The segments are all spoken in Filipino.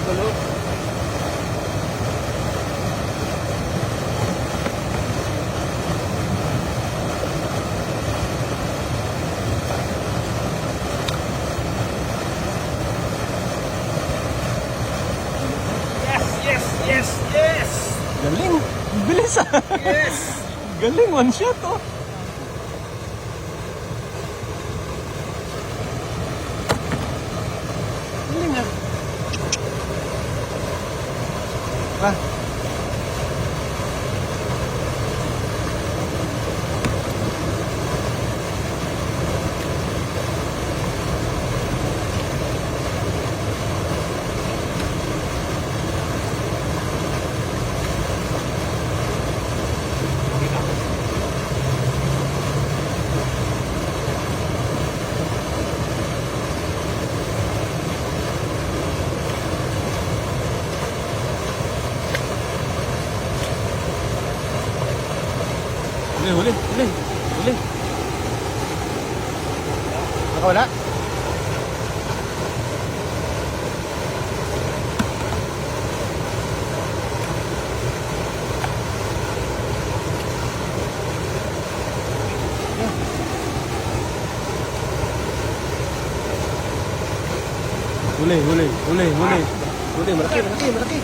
Stable, oh. Yes! Galing. Bilis ah. Yes! Galing, one shot oh. Galing ah. Ah. Huli. Nakawala. Huli, malaki.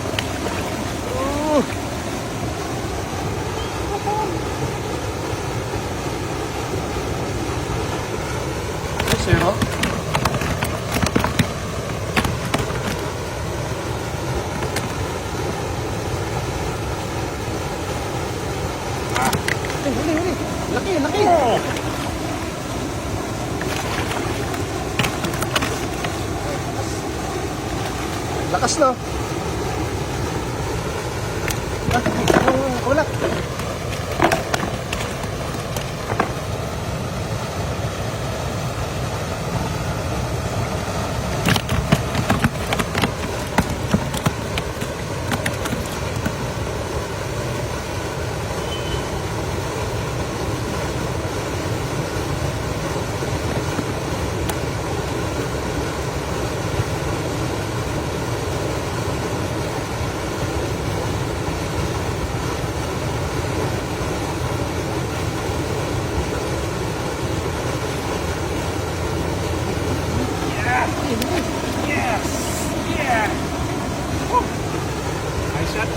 Oh. Zero. Huli. Laki. Oh. Lakas na. Wala. Nice shot.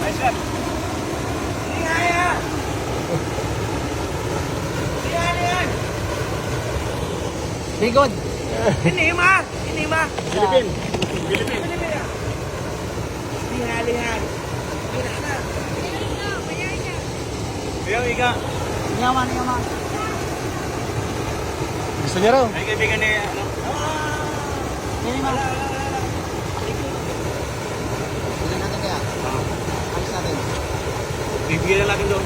Nice shot. Bigod. Hinima. Philippine. Lihan. Iga. Yaman. Gusto niya raw. Ay, kaibigan ni, ano? Hindi ma. Bigyan natin kaya. Alis natin. Bibigyan na natin doon.